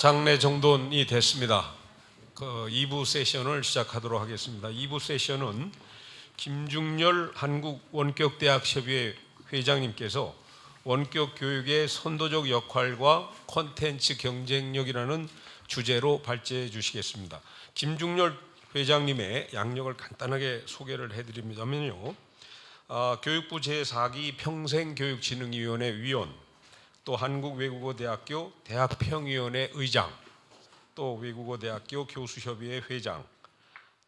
장례 정돈이 됐습니다. 2부 세션을 시작하도록 하겠습니다. 2부 세션은 김중렬 한국원격대학협의회 회장님께서 원격 교육의 선도적 역할과 콘텐츠 경쟁력이라는 주제로 발제해 주시겠습니다. 김중렬 회장님의 양력을 간단하게 소개를 해드립니다면요. 교육부 제4기 평생교육진흥위원회 위원, 또 한국외국어대학교 대학평위원회 의장, 또 외국어대학교 교수협의회 회장,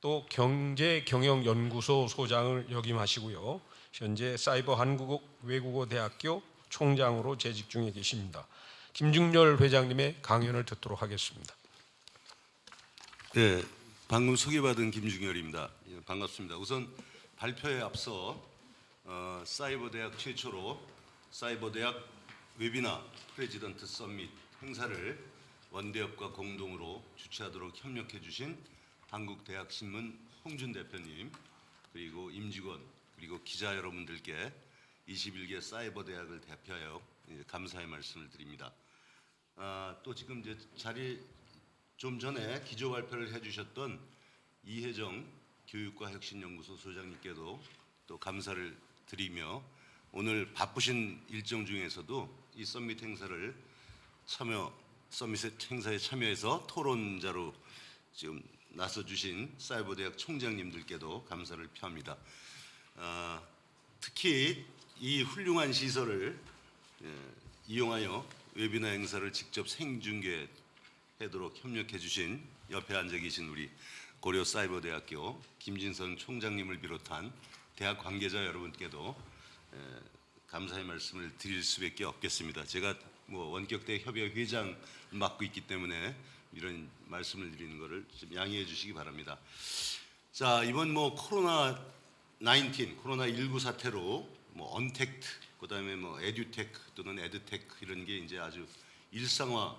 또 경제경영연구소 소장을 역임하시고요. 현재 사이버 한국외국어대학교 총장으로 재직 중에 계십니다. 김중렬 회장님의 강연을 듣도록 하겠습니다. 네, 방금 소개받은 김중렬입니다. 반갑습니다. 우선 발표에 앞서 사이버대학 최초로 사이버대학 웨비나 프레지던트 서밋 행사를 원대협과 공동으로 주최하도록 협력해 주신 한국대학신문 홍준 대표님, 그리고 임직원, 그리고 기자 여러분들께 21개 사이버대학을 대표하여 감사의 말씀을 드립니다. 또 지금 이제 자리 좀 전에 기조 발표를 해주셨던 이혜정 교육과 혁신연구소 소장님께도 또 감사를 드리며, 오늘 바쁘신 일정 중에서도 이 서밋 행사에 참여해서 토론자로 지금 나서주신 사이버대학 총장님들께도 감사를 표합니다. 특히 이 훌륭한 시설을 이용하여 웨비나 행사를 직접 생중계하도록 협력해 주신 옆에 앉아 계신 우리 고려사이버대학교 김진선 총장님을 비롯한 대학 관계자 여러분께도 감사의 말씀을 드릴 수밖에 없겠습니다. 제가 원격대 협의회 회장 맡고 있기 때문에 이런 말씀을 드리는 것을 좀 양해해 주시기 바랍니다. 자, 이번 코로나19 사태로 언택트, 그다음에 에듀테크 또는 에드테크 이런 게 이제 아주 일상화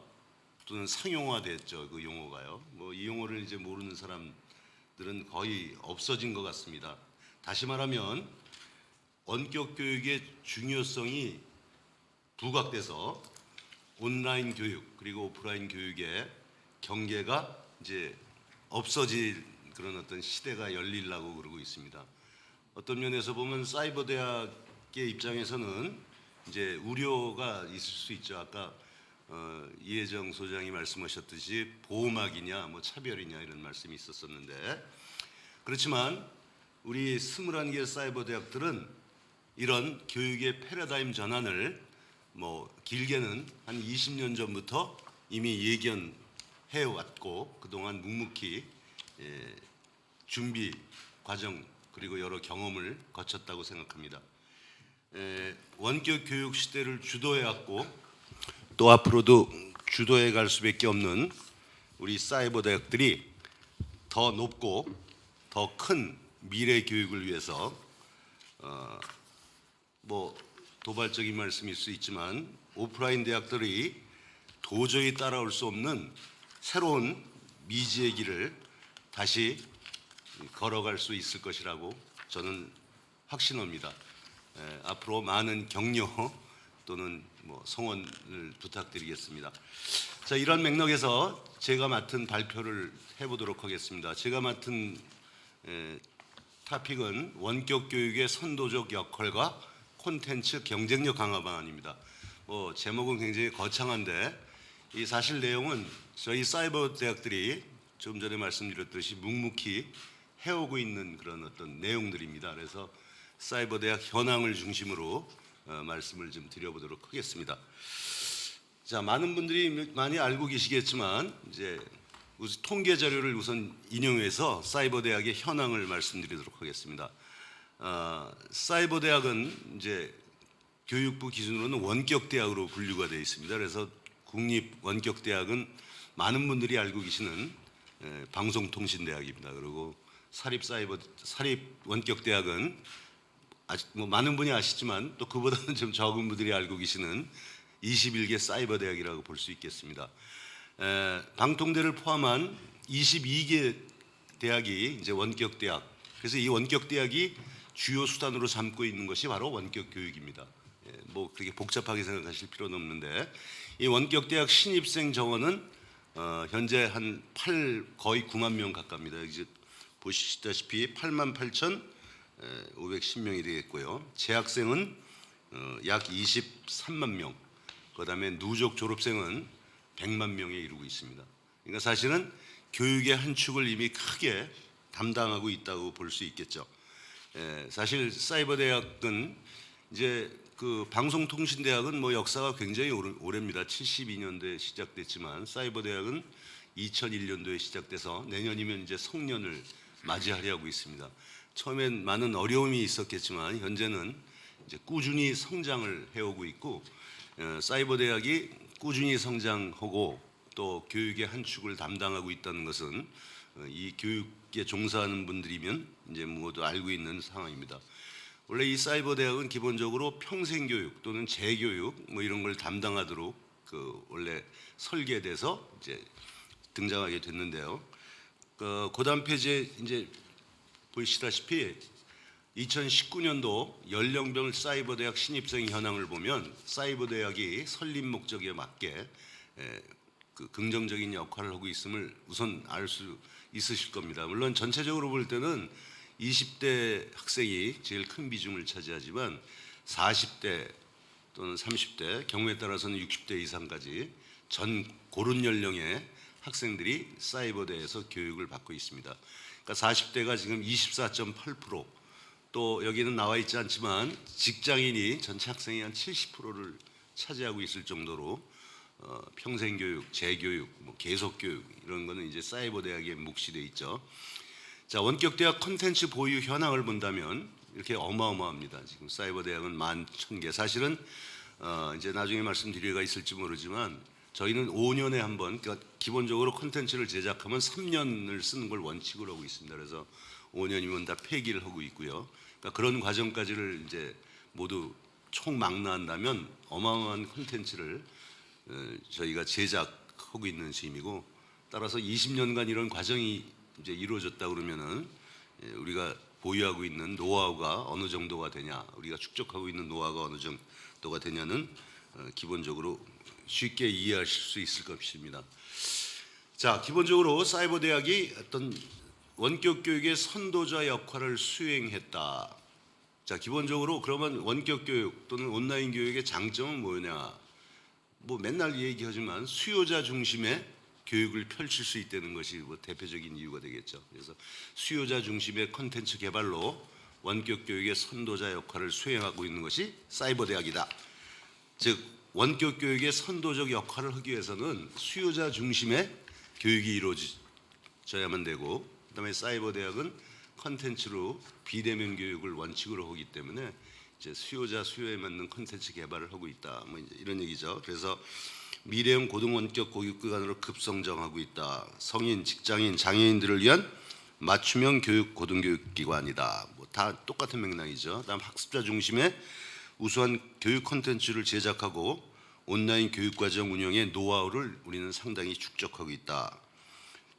또는 상용화됐죠. 그 용어가요. 이 용어를 이제 모르는 사람들은 거의 없어진 것 같습니다. 다시 말하면 원격 교육의 중요성이 부각돼서 온라인 교육 그리고 오프라인 교육의 경계가 이제 없어질 그런 어떤 시대가 열리려고 그러고 있습니다. 어떤 면에서 보면 사이버 대학의 입장에서는 이제 우려가 있을 수 있죠. 아까 이혜정 소장이 말씀하셨듯이 보호막이냐 차별이냐 이런 말씀이 있었었는데, 그렇지만 우리 21개 사이버 대학들은 이런 교육의 패러다임 전환을 길게는 한 20년 전부터 이미 예견해 왔고, 그동안 묵묵히 준비 과정 그리고 여러 경험을 거쳤다고 생각합니다. 원격 교육 시대를 주도해 왔고 또 앞으로도 주도해 갈 수밖에 없는 우리 사이버 대학들이 더 높고 더 큰 미래 교육을 위해서 도발적인 말씀일 수 있지만 오프라인 대학들이 도저히 따라올 수 없는 새로운 미지의 길을 다시 걸어갈 수 있을 것이라고 저는 확신합니다. 앞으로 많은 격려 또는 성원을 부탁드리겠습니다. 자, 이런 맥락에서 제가 맡은 발표를 해보도록 하겠습니다. 제가 맡은 토픽은 원격 교육의 선도적 역할과 콘텐츠 경쟁력 강화 방안입니다. 제목은 굉장히 거창한데 이 사실 내용은 저희 사이버 대학들이 좀 전에 말씀드렸듯이 묵묵히 해오고 있는 그런 어떤 내용들입니다. 그래서 사이버 대학 현황을 중심으로 말씀을 좀 드려보도록 하겠습니다. 자, 많은 분들이 많이 알고 계시겠지만 이제 통계 자료를 우선 인용해서 사이버 대학의 현황을 말씀드리도록 하겠습니다. 사이버 대학은 이제 교육부 기준으로는 원격 대학으로 분류가 되어 있습니다. 그래서 국립 원격 대학은 많은 분들이 알고 계시는 방송통신대학입니다. 그리고 사립 원격 대학은 아직 많은 분이 아시지만 또 그보다는 좀 적은 분들이 알고 계시는 21개 사이버 대학이라고 볼 수 있겠습니다. 방통대를 포함한 22개 대학이 이제 원격 대학. 그래서 이 원격 대학이 주요 수단으로 삼고 있는 것이 바로 원격 교육입니다. 그렇게 복잡하게 생각하실 필요는 없는데 이 원격대학 신입생 정원은 현재 거의 9만 명 가깝니다. 이제 보시다시피 88,510명이 되겠고요. 재학생은 약 23만 명, 그다음에 누적 졸업생은 100만 명에 이르고 있습니다. 그러니까 사실은 교육의 한 축을 이미 크게 담당하고 있다고 볼 수 있겠죠. 사실 사이버대학은 이제 그 방송통신대학은 뭐 역사가 굉장히 오래입니다. 72년도에 시작됐지만 사이버대학은 2001년도에 시작돼서 내년이면 이제 성년을 맞이하려고 있습니다. 처음엔 많은 어려움이 있었겠지만 현재는 이제 꾸준히 성장을 해오고 있고, 사이버대학이 꾸준히 성장하고 또 교육의 한 축을 담당하고 있다는 것은 이 교육에 종사하는 분들이면 이제 모두 알고 있는 상황입니다. 원래 이 사이버 대학은 기본적으로 평생교육 또는 재교육 뭐 이런 걸 담당하도록 원래 설계돼서 이제 등장하게 됐는데요. 그 다음 페이지에 이제 보시다시피 2019년도 연령별 사이버 대학 신입생 현황을 보면 사이버 대학이 설립 목적에 맞게 그 긍정적인 역할을 하고 있음을 우선 알 수 있으실 겁니다. 물론 전체적으로 볼 때는 20대 학생이 제일 큰 비중을 차지하지만 40대 또는 30대, 경우에 따라서는 60대 이상까지 전 고른 연령의 학생들이 사이버대에서 교육을 받고 있습니다. 그러니까 40대가 지금 24.8%, 또 여기는 나와 있지 않지만 직장인이 전체 학생의 한 70%를 차지하고 있을 정도로 평생교육, 재교육, 뭐 계속교육 이런 거는 이제 사이버대학에 몫이 돼 있죠. 자, 원격대학 콘텐츠 보유 현황을 본다면 이렇게 어마어마합니다. 지금 사이버대학은 11,000개. 사실은 이제 나중에 말씀드릴 가 있을지 모르지만 저희는 5년에 한 번, 그러니까 기본적으로 콘텐츠를 제작하면 3년을 쓰는 걸 원칙으로 하고 있습니다. 그래서 5년이면 다 폐기를 하고 있고요. 그러니까 그런 과정까지를 이제 모두 총망라한다면 어마어마한 콘텐츠를 저희가 제작하고 있는 셈이고, 따라서 20년간 이런 과정이 이제 이루어졌다 그러면은 우리가 보유하고 있는 노하우가 어느 정도가 되냐, 우리가 축적하고 있는 노하우가 어느 정도가 되냐는 기본적으로 쉽게 이해하실 수 있을 것입니다. 자, 기본적으로 사이버 대학이 어떤 원격 교육의 선도자 역할을 수행했다. 자, 기본적으로 그러면 원격 교육 또는 온라인 교육의 장점은 뭐냐? 뭐 맨날 얘기하지만 수요자 중심의 교육을 펼칠 수 있다는 것이 뭐 대표적인 이유가 되겠죠. 그래서 수요자 중심의 콘텐츠 개발로 원격 교육의 선도자 역할을 수행하고 있는 것이 사이버 대학이다. 즉 원격 교육의 선도적 역할을 하기 위해서는 수요자 중심의 교육이 이루어져야만 되고, 그다음에 사이버 대학은 콘텐츠로 비대면 교육을 원칙으로 하기 때문에 이제 수요에 맞는 콘텐츠 개발을 하고 있다. 뭐 이제 이런 얘기죠. 그래서 미래형 고등원격 교육기관으로 급성장하고 있다. 성인, 직장인, 장애인들을 위한 맞춤형 교육 고등교육기관이다. 뭐 다 똑같은 맥락이죠. 다음 학습자 중심의 우수한 교육 콘텐츠를 제작하고 온라인 교육과정 운영의 노하우를 우리는 상당히 축적하고 있다.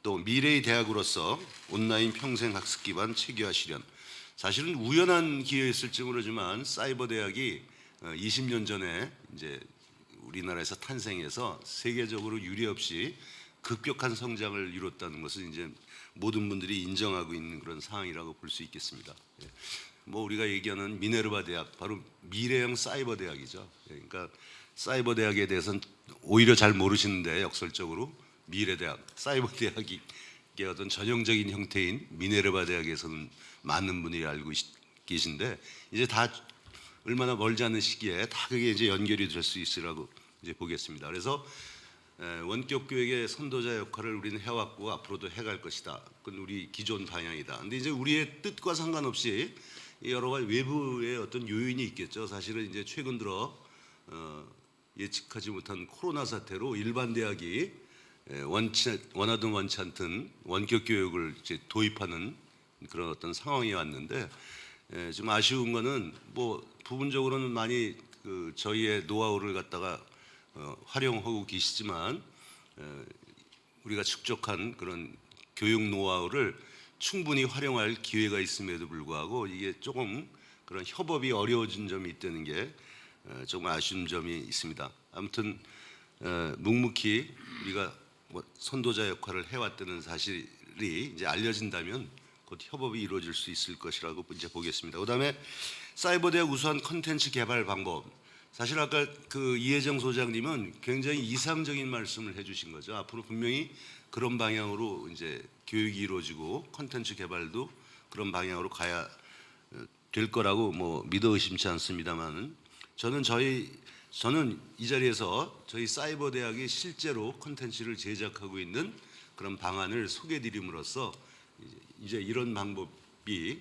또 미래의 대학으로서 온라인 평생 학습 기반 체계화 실현. 사실은 우연한 기회였을지 모르지만 사이버 대학이 20년 전에 이제 우리나라에서 탄생해서 세계적으로 유례 없이 급격한 성장을 이뤘다는 것을 이제 모든 분들이 인정하고 있는 그런 상황이라고 볼 수 있겠습니다. 뭐 우리가 얘기하는 미네르바 대학, 바로 미래형 사이버 대학이죠. 그러니까 사이버 대학에 대해서는 오히려 잘 모르시는데 역설적으로 미래 대학, 사이버 대학이 어떤 전형적인 형태인 미네르바 대학에서는 많은 분들이 알고 계신데, 이제 다 얼마나 멀지 않은 시기에 다 그게 이제 연결이 될 수 있으라고 이제 보겠습니다. 그래서 원격 교육의 선도자 역할을 우리는 해왔고 앞으로도 해갈 것이다. 그건 우리 기존 방향이다. 근데 이제 우리의 뜻과 상관없이 여러 가지 외부의 어떤 요인이 있겠죠. 사실은 이제 최근 들어 예측하지 못한 코로나 사태로 일반 대학이 원하든 원치 않든 원격 교육을 이제 도입하는 그런 어떤 상황이 왔는데, 좀 아쉬운 거는 뭐 부분적으로는 많이 저희의 노하우를 갖다가 활용하고 계시지만 우리가 축적한 그런 교육 노하우를 충분히 활용할 기회가 있음에도 불구하고 이게 조금 그런 협업이 어려워진 점이 있다는 게 조금 아쉬운 점이 있습니다. 아무튼 묵묵히 우리가 뭐 선도자 역할을 해왔다는 사실이 이제 알려진다면 곧 협업이 이루어질 수 있을 것이라고 이제 보겠습니다. 그다음에 사이버대학 우수한 컨텐츠 개발 방법. 사실 아까 그 이혜정 소장님은 굉장히 이상적인 말씀을 해주신 거죠. 앞으로 분명히 그런 방향으로 이제 교육이 이루어지고 컨텐츠 개발도 그런 방향으로 가야 될 거라고 뭐 믿어 의심치 않습니다만 저는 이 자리에서 저희 사이버 대학이 실제로 콘텐츠를 제작하고 있는 그런 방안을 소개드림으로써 이제 이런 방법이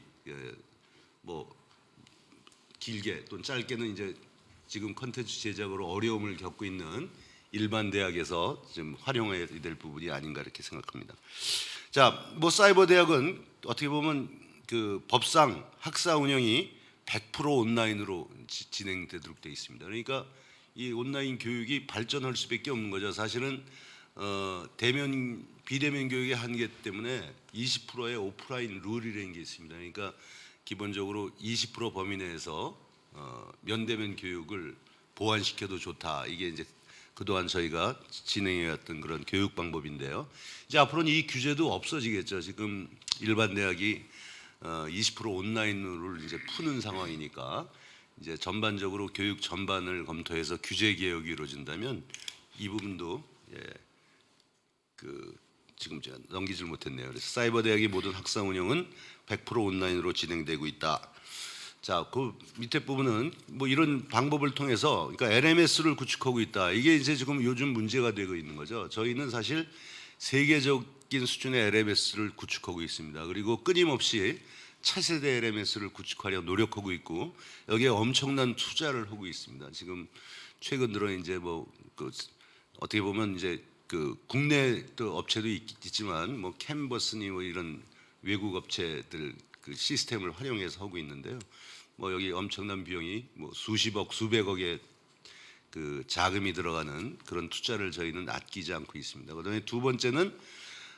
뭐 길게 또는 짧게는 이제 지금 콘텐츠 제작으로 어려움을 겪고 있는 일반 대학에서 좀 활용해야 될 부분이 아닌가 이렇게 생각합니다. 자, 뭐 사이버 대학은 어떻게 보면 그 법상 학사 운영이 100% 온라인으로 진행되도록 되어 있습니다. 그러니까 이 온라인 교육이 발전할 수밖에 없는 거죠. 사실은 비대면 교육의 한계 때문에 20%의 오프라인 룰이라는 게 있습니다. 그러니까 기본적으로 20% 범위 내에서 면대면 교육을 보완시켜도 좋다. 이게 이제 그동안 저희가 진행해왔던 그런 교육 방법인데요. 이제 앞으로는 이 규제도 없어지겠죠. 지금 일반 대학이 20% 온라인을 이제 푸는 상황이니까 이제 전반적으로 교육 전반을 검토해서 규제 개혁이 이루어진다면 이 부분도 지금 제가 넘기질 못했네요. 그래서 사이버 대학의 모든 학사 운영은 100% 온라인으로 진행되고 있다. 자, 그 밑에 부분은 뭐 이런 방법을 통해서 그러니까 LMS를 구축하고 있다. 이게 이제 지금 요즘 문제가 되고 있는 거죠. 저희는 사실 세계적인 수준의 LMS를 구축하고 있습니다. 그리고 끊임없이 차세대 LMS를 구축하려 노력하고 있고 여기에 엄청난 투자를 하고 있습니다. 지금 최근 들어 이제 어떻게 보면 이제 그 국내 또 업체도 있지만 뭐 캔버스니 뭐 이런 외국 업체들 그 시스템을 활용해서 하고 있는데요. 뭐 여기 엄청난 비용이 뭐 수십억, 수백억의 그 자금이 들어가는 그런 투자를 저희는 아끼지 않고 있습니다. 그다음에 두 번째는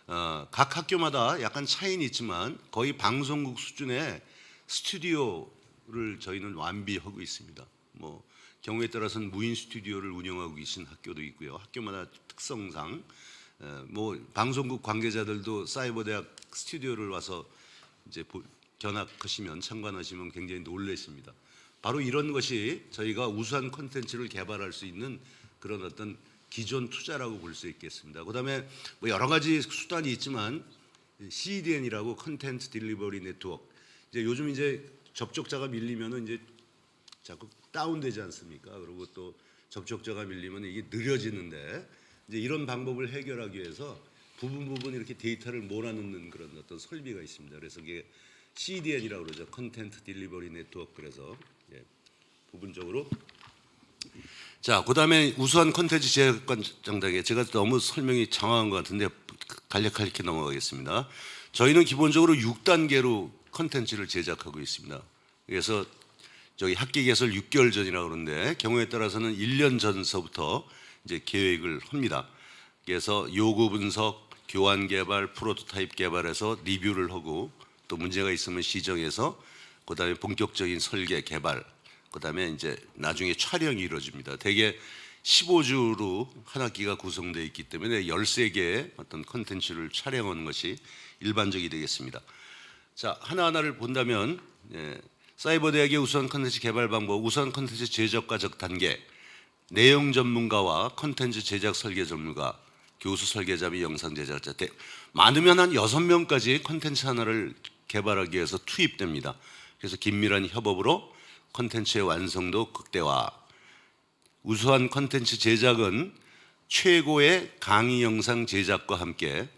각 학교마다 약간 차이는 있지만 거의 방송국 수준의 스튜디오를 저희는 완비하고 있습니다. 뭐 경우에 따라서는 무인 스튜디오를 운영하고 계신 학교도 있고요. 학교마다 특성상 뭐 방송국 관계자들도 사이버대학 스튜디오를 와서 이제 견학하시면 참관하시면 굉장히 놀라십니다. 바로 이런 것이 저희가 우수한 콘텐츠를 개발할 수 있는 그런 어떤 기존 투자라고 볼 수 있겠습니다. 그다음에 뭐 여러 가지 수단이 있지만 CDN이라고 컨텐츠 딜리버리 네트워크. 이제 요즘 이제 접촉자가 밀리면은 이제 자꾸 다운되지 않습니까? 그리고 또 접촉자가 밀리면 이게 느려지는데 이제 이런 방법을 해결하기 위해서 부분 이렇게 데이터를 몰아넣는 그런 어떤 설비가 있습니다. 그래서 이게 CDN이라고 그러죠. 컨텐트 딜리버리 네트워크. 그래서 부분적으로 자, 그다음에 우수한 컨텐츠 제작관 장단계. 제가 너무 설명이 장황한 것 같은데 간략하게 넘어가겠습니다. 저희는 기본적으로 6단계로 컨텐츠를 제작하고 있습니다. 그래서 저기 학기 개설 6개월 전이라고 그러는데 경우에 따라서는 1년 전서부터 이제 계획을 합니다. 그래서 요구 분석, 교환 개발, 프로토타입 개발해서 리뷰를 하고 또 문제가 있으면 시정해서 그다음에 본격적인 설계 개발, 그다음에 이제 나중에 촬영이 이루어집니다. 대개 15주로 한 학기가 구성되어 있기 때문에 13개의 어떤 컨텐츠를 촬영하는 것이 일반적이 되겠습니다. 자, 하나하나를 본다면 사이버 대학의 우수한 컨텐츠 개발 방법, 우수한 컨텐츠 제작과적 단계, 내용 전문가와 컨텐츠 제작 설계 전문가, 교수 설계자 및 영상 제작자, 많으면 한 6명까지 컨텐츠 하나를 개발하기 위해서 투입됩니다. 그래서 긴밀한 협업으로 컨텐츠의 완성도 극대화. 우수한 컨텐츠 제작은 최고의 강의 영상 제작과 함께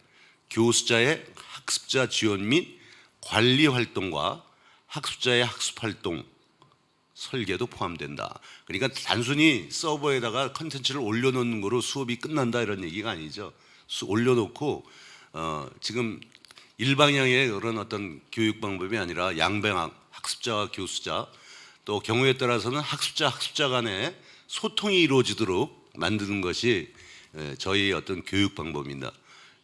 교수자의 학습자 지원 및 관리 활동과 학습자의 학습 활동 설계도 포함된다. 그러니까 단순히 서버에다가 컨텐츠를 올려놓는 거로 수업이 끝난다 이런 얘기가 아니죠. 올려놓고 지금 일방향의 그런 어떤 교육 방법이 아니라 양방향, 학습자와 교수자, 또 경우에 따라서는 학습자 간에 소통이 이루어지도록 만드는 것이 저희 어떤 교육 방법입니다.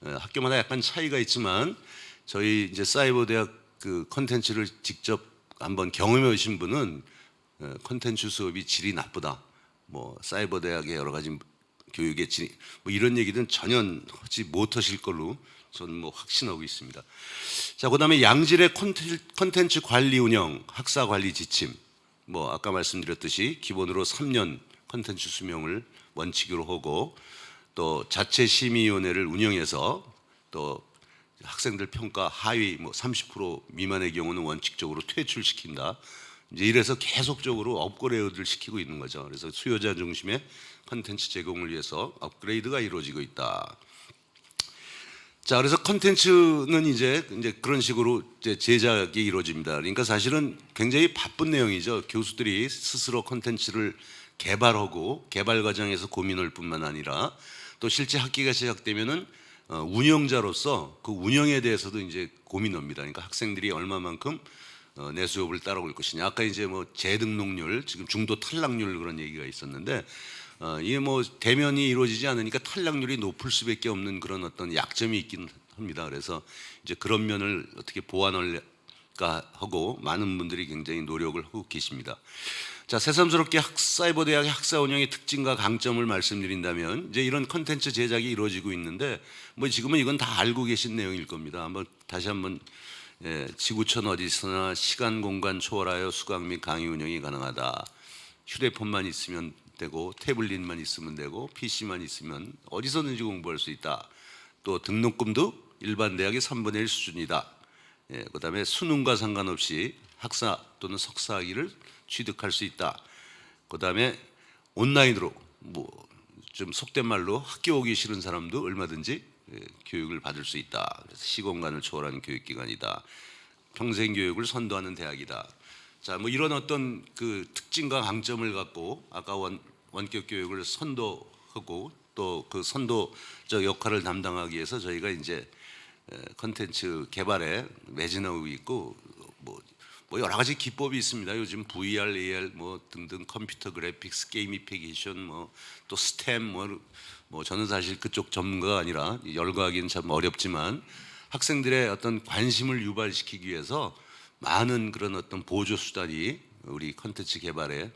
학교마다 약간 차이가 있지만 저희 이제 사이버 대학 그 컨텐츠를 직접 한번 경험해 오신 분은 컨텐츠 수업이 질이 나쁘다. 뭐 사이버 대학의 여러 가지 교육에 뭐 이런 얘기는 전혀 하지 못하실 걸로 저는 뭐 확신하고 있습니다. 자, 그다음에 양질의 콘텐츠 관리 운영, 학사 관리 지침. 뭐 아까 말씀드렸듯이 기본으로 3년 콘텐츠 수명을 원칙으로 하고 또 자체 심의위원회를 운영해서 또 학생들 평가 하위 뭐 30% 미만의 경우는 원칙적으로 퇴출시킨다. 이제 이래서 계속적으로 업그레이드를 시키고 있는 거죠. 그래서 수요자 중심의 콘텐츠 제공을 위해서 업그레이드가 이루어지고 있다. 자, 그래서 콘텐츠는 이제 그런 식으로 이제 제작이 이루어집니다. 그러니까 사실은 굉장히 바쁜 내용이죠. 교수들이 스스로 콘텐츠를 개발하고 개발 과정에서 고민할 뿐만 아니라 또 실제 학기가 시작되면은 운영자로서 그 운영에 대해서도 이제 고민합니다. 그러니까 학생들이 얼마만큼 내 수업을 따라올 것이냐. 아까 이제 뭐 재등록률, 지금 중도 탈락률 그런 얘기가 있었는데 이게 뭐 대면이 이루어지지 않으니까 탈락률이 높을 수밖에 없는 그런 어떤 약점이 있긴 합니다. 그래서 이제 그런 면을 어떻게 보완할까 하고 많은 분들이 굉장히 노력을 하고 계십니다. 자, 새삼스럽게 사이버대학의 학사 운영의 특징과 강점을 말씀드린다면 이제 이런 컨텐츠 제작이 이루어지고 있는데 뭐 지금은 이건 다 알고 계신 내용일 겁니다. 다시 한번 지구촌 어디서나 시간 공간 초월하여 수강 및 강의 운영이 가능하다. 휴대폰만 있으면 되고 태블릿만 있으면 되고 PC만 있으면 어디서든지 공부할 수 있다. 또 등록금도 일반 대학의 3분의 1 수준이다. 그다음에 수능과 상관없이 학사 또는 석사 학위를 취득할 수 있다. 그다음에 온라인으로 뭐 좀 속된 말로 학교 오기 싫은 사람도 얼마든지 교육을 받을 수 있다. 그래서 시공간을 초월하는 교육기관이다. 평생 교육을 선도하는 대학이다. 자, 뭐 이런 어떤 그 특징과 강점을 갖고 아까 원격 교육을 선도하고 또 그 선도적 역할을 담당하기 위해서 저희가 이제 컨텐츠 개발에 매진하고 있고 뭐 여러 가지 기법이 있습니다. 요즘 VR, AR 뭐 등등 컴퓨터 그래픽스, 게이미피케이션 뭐 또 스템 뭐 저는 사실 그쪽 전문가가 아니라 열거하기는 참 어렵지만 학생들의 어떤 관심을 유발시키기 위해서 많은 그런 어떤 보조 수단이 우리 컨텐츠 개발에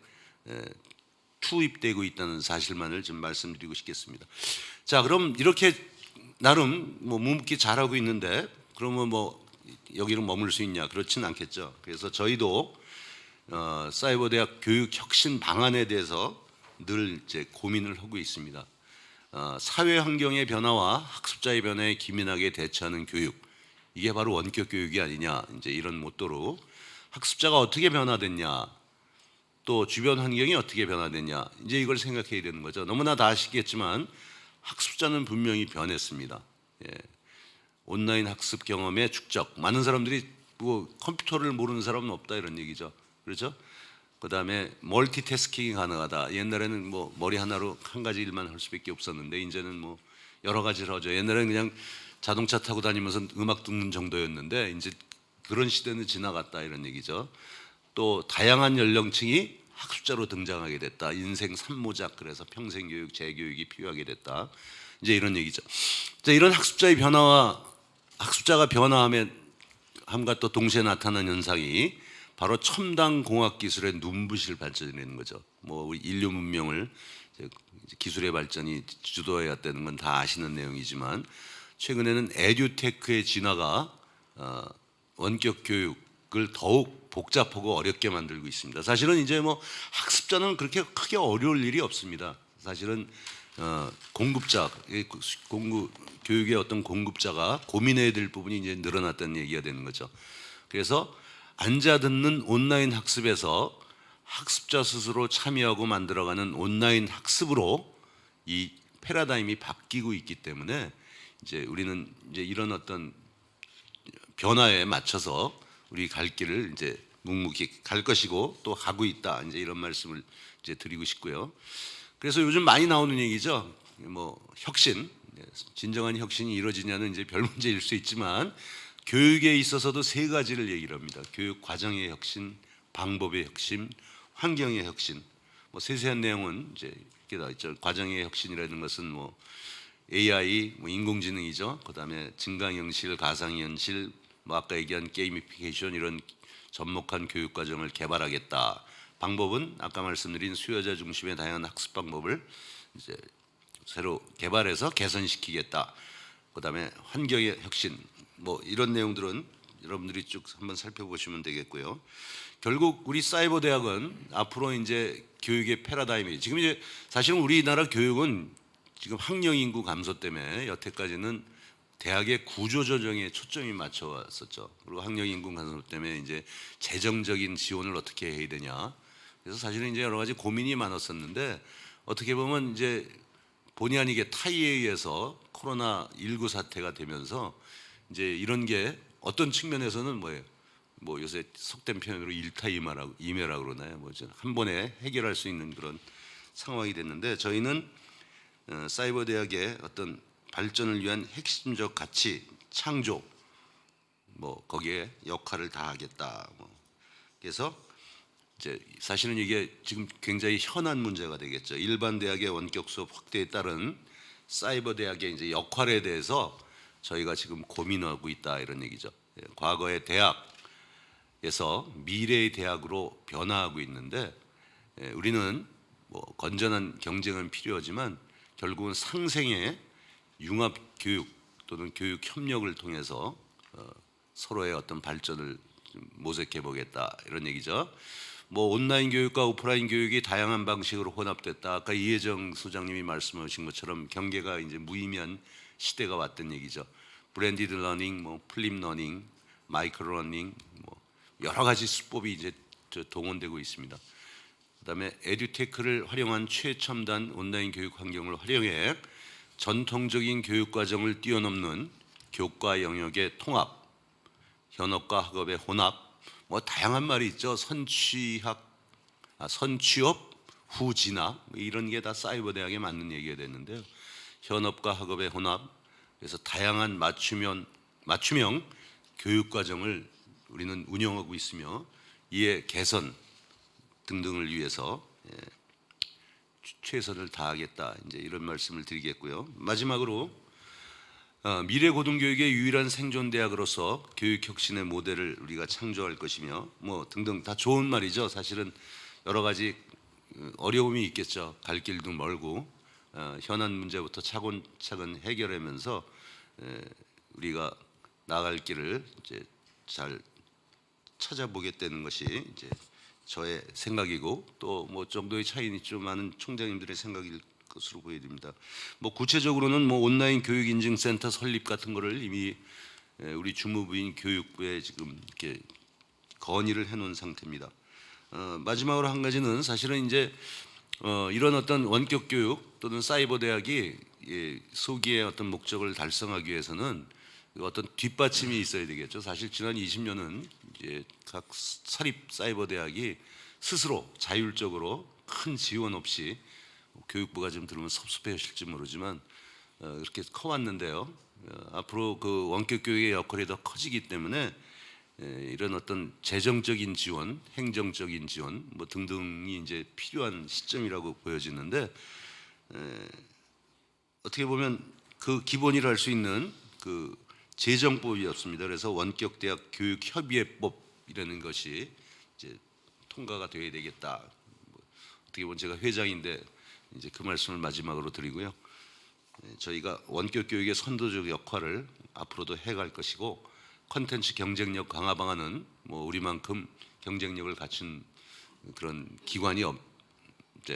투입되고 있다는 사실만을 좀 말씀드리고 싶겠습니다. 자, 그럼 이렇게 나름 뭐 묵묵히 잘하고 있는데 그러면 뭐 여기는 머물 수 있냐? 그렇지는 않겠죠. 그래서 저희도 사이버대학 교육 혁신 방안에 대해서 늘 이제 고민을 하고 있습니다. 사회 환경의 변화와 학습자의 변화에 기민하게 대처하는 교육, 이게 바로 원격 교육이 아니냐, 이제 이런 모토로 학습자가 어떻게 변화됐냐, 또 주변 환경이 어떻게 변화됐냐, 이제 이걸 생각해야 되는 거죠. 너무나 다 아시겠지만 학습자는 분명히 변했습니다. 온라인 학습 경험의 축적, 많은 사람들이 뭐 컴퓨터를 모르는 사람은 없다 이런 얘기죠. 그렇죠? 그다음에 멀티태스킹이 가능하다. 옛날에는 뭐 머리 하나로 한 가지 일만 할 수밖에 없었는데 이제는 뭐 여러 가지를 하죠. 옛날에는 그냥 자동차 타고 다니면서 음악 듣는 정도였는데 이제 그런 시대는 지나갔다 이런 얘기죠. 또 다양한 연령층이 학습자로 등장하게 됐다. 인생 삼모작, 그래서 평생 교육, 재교육이 필요하게 됐다. 이제 이런 얘기죠. 자, 이런 학습자의 변화와 학습자가 변화함과 또 동시에 나타난 현상이 바로 첨단 공학 기술의 눈부실 발전이라는 거죠. 뭐 우리 인류 문명을 기술의 발전이 주도해야 되는 건 다 아시는 내용이지만 최근에는 에듀테크의 진화가 원격 교육을 더욱 복잡하고 어렵게 만들고 있습니다. 사실은 이제 뭐 학습자는 그렇게 크게 어려울 일이 없습니다. 사실은 공급자, 교육의 어떤 공급자가 고민해야 될 부분이 이제 늘어났다는 얘기가 되는 거죠. 그래서 앉아 듣는 온라인 학습에서 학습자 스스로 참여하고 만들어가는 온라인 학습으로 이 패러다임이 바뀌고 있기 때문에 이제 우리는 이제 이런 어떤 변화에 맞춰서 우리 갈 길을 이제 묵묵히 갈 것이고 또 가고 있다. 이제 이런 말씀을 이제 드리고 싶고요. 그래서 요즘 많이 나오는 얘기죠. 뭐 혁신, 진정한 혁신이 이루어지냐는 이제 별 문제일 수 있지만 교육에 있어서도 세 가지를 얘기를 합니다. 교육 과정의 혁신, 방법의 혁신, 환경의 혁신. 뭐 세세한 내용은 이제 이렇게 나와 있죠. 과정의 혁신이라는 것은 뭐 AI, 뭐 인공지능이죠. 그다음에 증강현실, 가상현실, 뭐 아까 얘기한 게이미피케이션 이런 접목한 교육 과정을 개발하겠다. 방법은 아까 말씀드린 수요자 중심의 다양한 학습 방법을 이제 새로 개발해서 개선시키겠다. 그다음에 환경의 혁신 뭐 이런 내용들은 여러분들이 쭉 한번 살펴보시면 되겠고요. 결국 우리 사이버 대학은 앞으로 이제 교육의 패러다임이 지금 이제 사실은 우리나라 교육은 지금 학령 인구 감소 때문에 여태까지는 대학의 구조 조정에 초점이 맞춰 왔었죠. 그리고 학령 인구 감소 때문에 이제 재정적인 지원을 어떻게 해야 되냐. 그래서 사실은 이제 여러 가지 고민이 많았었는데 어떻게 보면 이제 본의 아니게 타이에 의해서 코로나19 사태가 되면서 이제 이런 게 어떤 측면에서는 뭐예요? 뭐 요새 속된 표현으로 일타이매라 그러나요? 뭐죠? 한 번에 해결할 수 있는 그런 상황이 됐는데 저희는 사이버 대학의 어떤 발전을 위한 핵심적 가치 창조 뭐 거기에 역할을 다하겠다. 뭐 그래서 이제 사실은 이게 지금 굉장히 현안 문제가 되겠죠. 일반 대학의 원격 수업 확대에 따른 사이버 대학의 이제 역할에 대해서 저희가 지금 고민하고 있다 이런 얘기죠. 과거의 대학에서 미래의 대학으로 변화하고 있는데 우리는 뭐 건전한 경쟁은 필요하지만 결국은 상생의 융합 교육 또는 교육 협력을 통해서 서로의 어떤 발전을 모색해 보겠다 이런 얘기죠. 뭐 온라인 교육과 오프라인 교육이 다양한 방식으로 혼합됐다. 아까 이혜정 소장님이 말씀하신 것처럼 경계가 이제 무의미한 시대가 왔던 얘기죠. 브랜디드 러닝, 뭐 플립 러닝, 마이크로 러닝, 뭐 여러 가지 수법이 이제 동원되고 있습니다. 그다음에 에듀테크를 활용한 최첨단 온라인 교육 환경을 활용해 전통적인 교육 과정을 뛰어넘는 교과 영역의 통합, 현업과 학업의 혼합, 뭐 다양한 말이 있죠. 선취업, 후진학 이런 게 다 사이버 대학에 맞는 얘기가 됐는데요. 현업과 학업의 혼합, 그래서 다양한 맞춤형 교육 과정을 우리는 운영하고 있으며 이에 개선 등등을 위해서 최선을 다하겠다. 이제 이런 말씀을 드리겠고요. 마지막으로 미래 고등교육의 유일한 생존 대학으로서 교육 혁신의 모델을 우리가 창조할 것이며 뭐 등등 다 좋은 말이죠. 사실은 여러 가지 어려움이 있겠죠. 갈 길도 멀고 현안 문제부터 차근차근 해결하면서 우리가 나갈 길을 이제 잘 찾아보겠다는 것이 이제 저의 생각이고 또 뭐 정도의 차이는 좀 많은 총장님들의 생각일 것으로 보여집니다. 뭐 구체적으로는 뭐 온라인 교육 인증센터 설립 같은 거를 이미 우리 주무부인 교육부에 지금 이렇게 건의를 해놓은 상태입니다. 마지막으로 한 가지는 사실은 이제 이런 어떤 원격 교육 또는 사이버 대학이 소기의 어떤 목적을 달성하기 위해서는 어떤 뒷받침이 있어야 되겠죠. 사실 지난 20년은 이제 각 사립 사이버 대학이 스스로 자율적으로 큰 지원 없이 교육부가 좀 들으면 섭섭해하실지 모르지만 그렇게 커왔는데요. 앞으로 그 원격 교육의 역할이 더 커지기 때문에 이런 어떤 재정적인 지원, 행정적인 지원 뭐 등등이 이제 필요한 시점이라고 보여지는데 어떻게 보면 그 기본이라 할 수 있는 그 재정법이 없습니다. 그래서 원격 대학 교육 협의회법이라는 것이 이제 통과가 되어야 되겠다. 어떻게 보면 제가 회장인데 이제 그 말씀을 마지막으로 드리고요. 저희가 원격 교육의 선도적 역할을 앞으로도 해갈 것이고 콘텐츠 경쟁력 강화 방안은 뭐 우리만큼 경쟁력을 갖춘 그런 기관이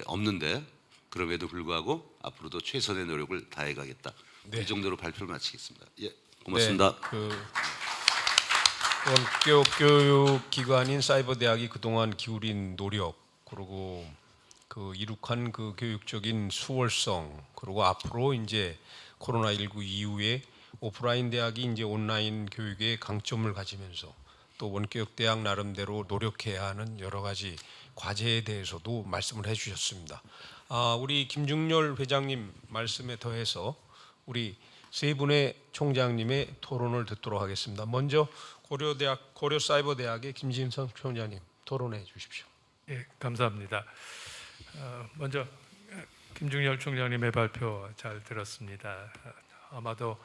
없는데 그럼에도 불구하고 앞으로도 최선의 노력을 다해가겠다. 네. 이 정도로 발표를 마치겠습니다. 예, 고맙습니다. 네, 원격 교육 기관인 사이버 대학이 그동안 기울인 노력 그리고 그 이룩한 그 교육적인 수월성 그리고 앞으로 이제 코로나19 이후에 오프라인 대학이 이제 온라인 교육에 강점을 가지면서 또 원격 대학 나름대로 노력해야 하는 여러 가지 과제에 대해서도 말씀을 해주셨습니다. 우리 김중렬 회장님 말씀에 더해서 우리 세 분의 총장님의 토론을 듣도록 하겠습니다. 먼저 고려사이버대학의 김진성 총장님 토론해 주십시오. 예, 감사합니다. 먼저 김중렬 총장님의 발표 잘 들었습니다. 아마도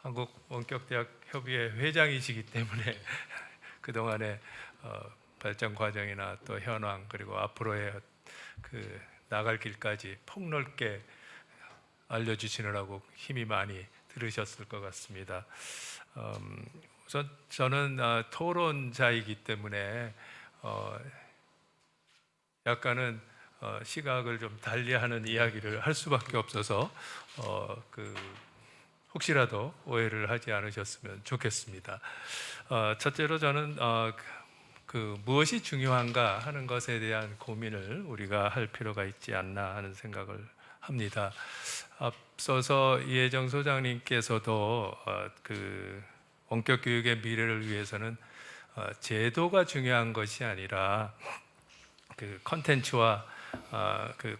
한국 원격대학 협의회 회장이시기 때문에 그동안의 발전 과정이나 또 현황 그리고 앞으로의 그 나갈 길까지 폭넓게 알려주시느라고 힘이 많이 들으셨을 것 같습니다. 우선 저는 토론자이기 때문에 약간은 시각을 좀 달리하는 이야기를 할 수밖에 없어서 혹시라도 오해를 하지 않으셨으면 좋겠습니다. 첫째로 저는 무엇이 중요한가 하는 것에 대한 고민을 우리가 할 필요가 있지 않나 하는 생각을 합니다. 앞서서 이혜정 소장님께서도 원격 교육의 미래를 위해서는 제도가 중요한 것이 아니라 컨텐츠와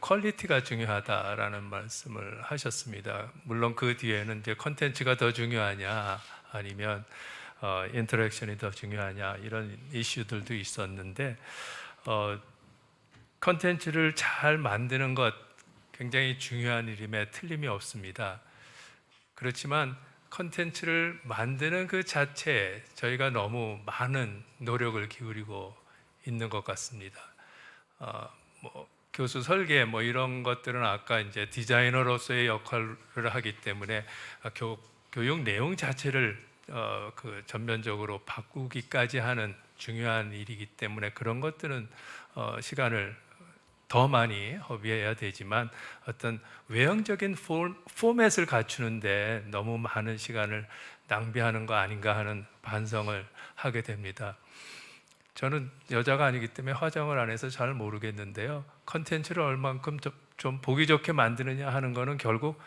퀄리티가 중요하다라는 말씀을 하셨습니다. 물론 그 뒤에는 이제 컨텐츠가 더 중요하냐 아니면 인터랙션이 더 중요하냐 이런 이슈들도 있었는데 컨텐츠를 잘 만드는 것 굉장히 중요한 일임에 틀림이 없습니다. 그렇지만 컨텐츠를 만드는 그 자체에 저희가 너무 많은 노력을 기울이고 있는 것 같습니다. 교수 설계 이런 것들은 아까 이제 디자이너로서의 역할을 하기 때문에 교육 내용 자체를 전면적으로 바꾸기까지 하는 중요한 일이기 때문에 그런 것들은 시간을 더 많이 허비해야 되지만 어떤 외형적인 포맷을 갖추는데 너무 많은 시간을 낭비하는 거 아닌가 하는 반성을 하게 됩니다. 저는 여자가 아니기 때문에 화장을 안 해서 잘 모르겠는데요. 컨텐츠를 얼만큼 좀 보기 좋게 만드느냐 하는 거는 결국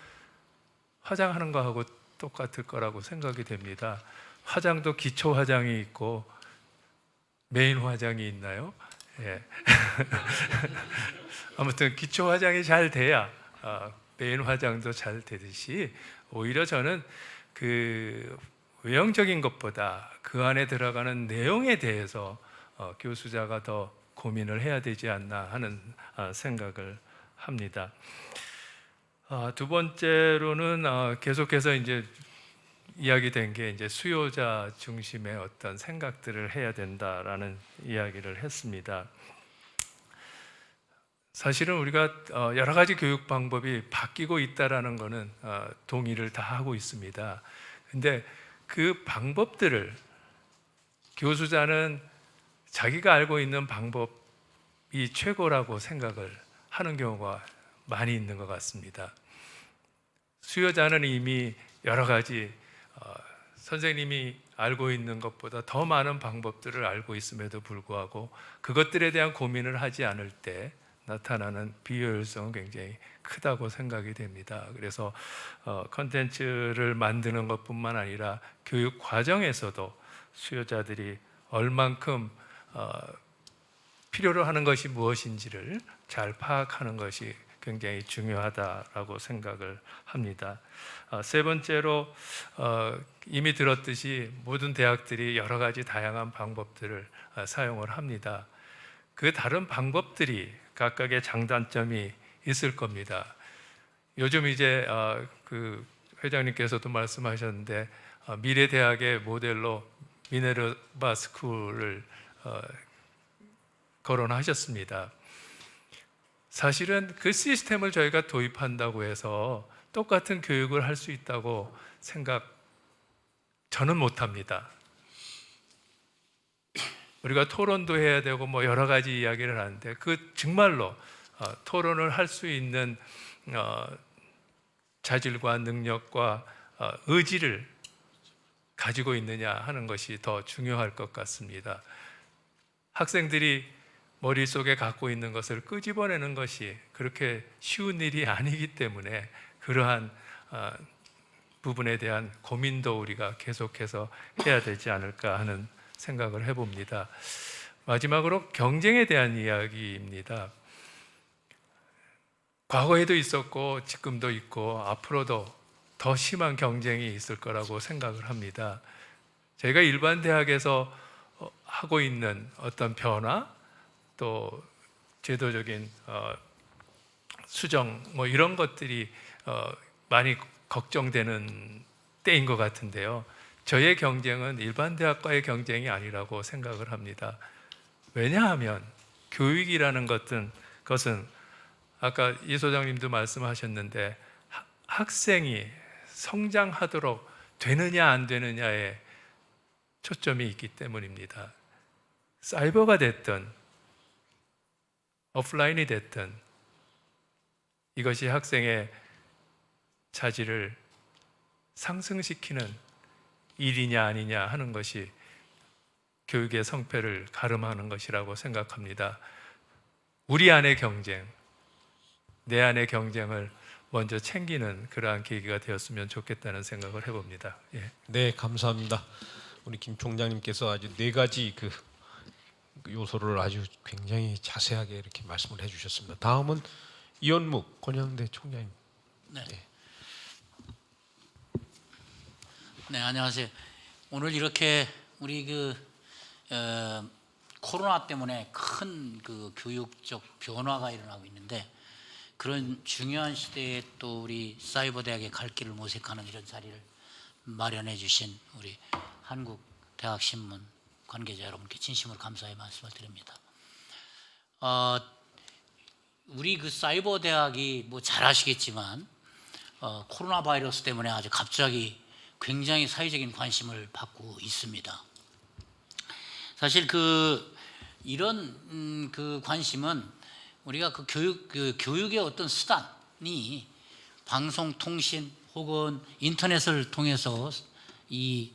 화장하는 거하고 똑같을 거라고 생각이 됩니다. 화장도 기초 화장이 있고 메인 화장이 있나요? 예. 아무튼 기초 화장이 잘 돼야 메인 화장도 잘 되듯이 오히려 저는 외형적인 것보다 그 안에 들어가는 내용에 대해서 교수자가 더 고민을 해야 되지 않나 하는 생각을 합니다. 두 번째로는 계속해서 이제 이야기된 게 이제 수요자 중심의 어떤 생각들을 해야 된다라는 이야기를 했습니다. 사실은 우리가 여러 가지 교육 방법이 바뀌고 있다라는 것은 동의를 다 하고 있습니다. 근데 그 방법들을 교수자는 자기가 알고 있는 방법이 최고라고 생각을 하는 경우가 많이 있는 것 같습니다. 수요자는 이미 여러 가지 선생님이 알고 있는 것보다 더 많은 방법들을 알고 있음에도 불구하고 그것들에 대한 고민을 하지 않을 때 나타나는 비효율성은 굉장히 크다고 생각이 됩니다. 그래서 컨텐츠를 만드는 것뿐만 아니라 교육 과정에서도 수요자들이 얼만큼 필요로 하는 것이 무엇인지를 잘 파악하는 것이 굉장히 중요하다라고 생각을 합니다. 세 번째로 이미 들었듯이 모든 대학들이 여러 가지 다양한 방법들을 사용을 합니다. 그 다른 방법들이 각각의 장단점이 있을 겁니다. 요즘 이제 회장님께서도 말씀하셨는데 미래대학의 모델로 미네르바 스쿨을 거론하셨습니다. 사실은 그 시스템을 저희가 도입한다고 해서 똑같은 교육을 할 수 있다고 저는 못합니다. 우리가 토론도 해야 되고 여러 가지 이야기를 하는데 정말로 토론을 할 수 있는 자질과 능력과 의지를 가지고 있느냐 하는 것이 더 중요할 것 같습니다. 학생들이 머릿속에 갖고 있는 것을 끄집어내는 것이 그렇게 쉬운 일이 아니기 때문에 그러한 부분에 대한 고민도 우리가 계속해서 해야 되지 않을까 하는 생각을 해봅니다. 마지막으로 경쟁에 대한 이야기입니다. 과거에도 있었고 지금도 있고 앞으로도 더 심한 경쟁이 있을 거라고 생각을 합니다. 저희가 일반 대학에서 하고 있는 어떤 변화 또 제도적인 수정 이런 것들이 많이 걱정되는 때인 것 같은데요. 저의 경쟁은 일반 대학과의 경쟁이 아니라고 생각을 합니다. 왜냐하면 교육이라는 것은 아까 이 소장님도 말씀하셨는데 학생이 성장하도록 되느냐 안 되느냐에 초점이 있기 때문입니다. 사이버가 됐든 오프라인이 됐든 이것이 학생의 자질을 상승시키는 일이냐 아니냐 하는 것이 교육의 성패를 가름하는 것이라고 생각합니다. 우리 안의 경쟁, 내 안의 경쟁을 먼저 챙기는 그러한 계기가 되었으면 좋겠다는 생각을 해봅니다. 예. 네, 감사합니다. 우리 김 총장님께서 아주 네 가지 그 요소를 아주 굉장히 자세하게 이렇게 말씀을 해주셨습니다. 다음은 이현묵 권영대 총장님. 네. 네, 안녕하세요. 오늘 이렇게 우리 코로나 때문에 큰 그 교육적 변화가 일어나고 있는데 그런 중요한 시대에 또 우리 사이버 대학의 갈 길을 모색하는 이런 자리를 마련해 주신 우리 한국대학신문 관계자 여러분께 진심으로 감사의 말씀을 드립니다. 우리 그 사이버 대학이 뭐 잘 아시겠지만 코로나 바이러스 때문에 아주 갑자기 굉장히 사회적인 관심을 받고 있습니다. 사실 이런 그 관심은 우리가 교육의 어떤 수단이 방송, 통신 혹은 인터넷을 통해서 이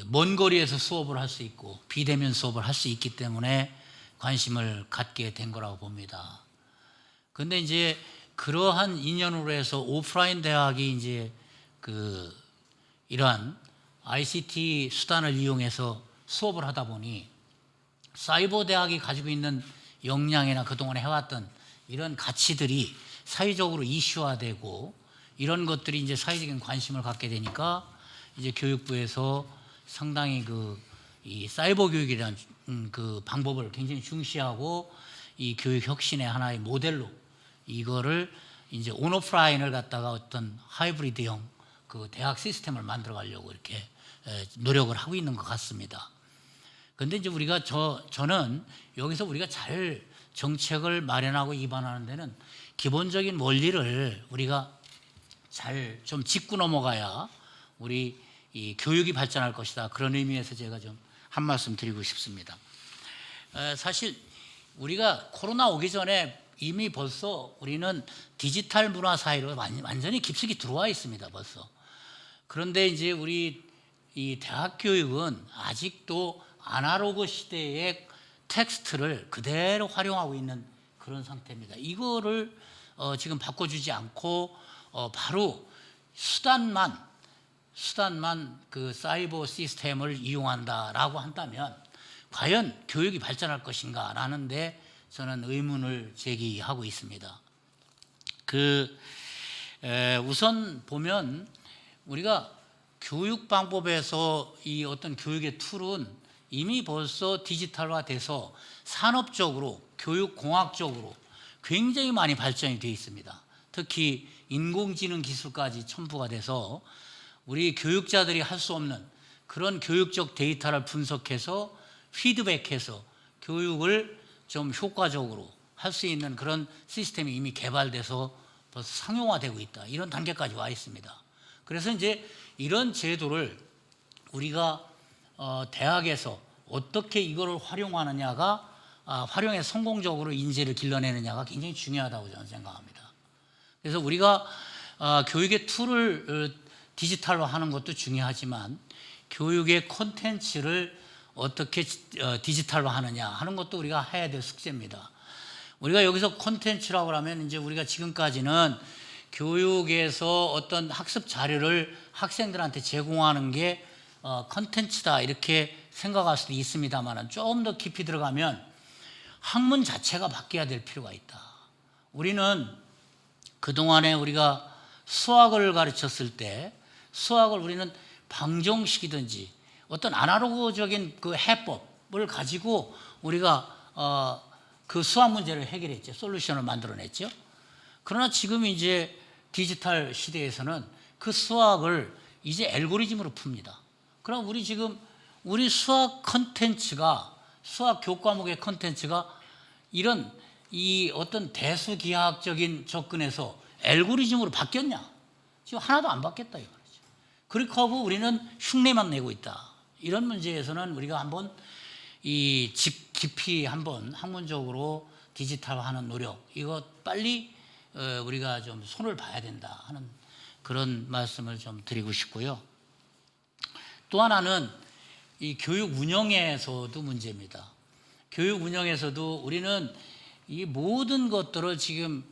먼 거리에서 수업을 할 수 있고 비대면 수업을 할 수 있기 때문에 관심을 갖게 된 거라고 봅니다. 근데 이제 그러한 인연으로 해서 오프라인 대학이 이제 이러한 ICT 수단을 이용해서 수업을 하다 보니 사이버 대학이 가지고 있는 역량이나 그동안 해왔던 이런 가치들이 사회적으로 이슈화되고 이런 것들이 이제 사회적인 관심을 갖게 되니까 이제 교육부에서 상당히 이 사이버 교육에 대한 그 방법을 굉장히 중시하고 이 교육 혁신의 하나의 모델로 이거를 이제 온오프라인을 갖다가 어떤 하이브리드형 그 대학 시스템을 만들어 가려고 이렇게 노력을 하고 있는 것 같습니다. 그런데 이제 저는 여기서 우리가 잘 정책을 마련하고 입안하는 데는 기본적인 원리를 우리가 잘 좀 짚고 넘어가야 우리 이 교육이 발전할 것이다. 그런 의미에서 제가 좀 한 말씀 드리고 싶습니다. 사실 우리가 코로나 오기 전에 이미 벌써 우리는 디지털 문화 사이로 완전히 깊숙이 들어와 있습니다. 벌써. 그런데 이제 우리 이 대학 교육은 아직도 아날로그 시대의 텍스트를 그대로 활용하고 있는 그런 상태입니다. 이거를 지금 바꿔주지 않고 바로 수단만 그 사이버 시스템을 이용한다라고 한다면 과연 교육이 발전할 것인가라는 데 저는 의문을 제기하고 있습니다. 우선 보면 우리가 교육 방법에서 이 어떤 교육의 툴은 이미 벌써 디지털화돼서 산업적으로 교육공학적으로 굉장히 많이 발전이 되어 있습니다. 특히 인공지능 기술까지 첨부가 돼서 우리 교육자들이 할 수 없는 그런 교육적 데이터를 분석해서 피드백해서 교육을 좀 효과적으로 할 수 있는 그런 시스템이 이미 개발돼서 벌써 상용화되고 있다. 이런 단계까지 와 있습니다. 그래서 이제 이런 제도를 우리가 대학에서 어떻게 이거를 활용하느냐가 활용해 성공적으로 인재를 길러내느냐가 굉장히 중요하다고 저는 생각합니다. 그래서 우리가 교육의 툴을 디지털화하는 것도 중요하지만 교육의 콘텐츠를 어떻게 디지털화하느냐 하는 것도 우리가 해야 될 숙제입니다. 우리가 여기서 콘텐츠라고 하면 이제 우리가 지금까지는 교육에서 어떤 학습 자료를 학생들한테 제공하는 게 콘텐츠다 이렇게 생각할 수도 있습니다만 조금 더 깊이 들어가면 학문 자체가 바뀌어야 될 필요가 있다. 우리는 그동안에 우리가 수학을 가르쳤을 때 수학을 우리는 방정식이든지 어떤 아날로그적인 그 해법을 가지고 우리가 그 수학 문제를 해결했죠. 솔루션을 만들어냈죠. 그러나 지금 이제 디지털 시대에서는 그 수학을 이제 알고리즘으로 풉니다. 그럼 우리 수학 컨텐츠가 수학 교과목의 컨텐츠가 이런 이 어떤 대수기하학적인 접근에서 알고리즘으로 바뀌었냐? 지금 하나도 안 받겠다 이거죠. 그렇게 하고 우리는 흉내만 내고 있다. 이런 문제에서는 우리가 한번 이 집 깊이 한번 학문적으로 디지털화하는 노력, 이거 빨리 우리가 좀 손을 봐야 된다 하는 그런 말씀을 좀 드리고 싶고요. 또 하나는 이 교육 운영에서도 문제입니다. 교육 운영에서도 우리는 이 모든 것들을 지금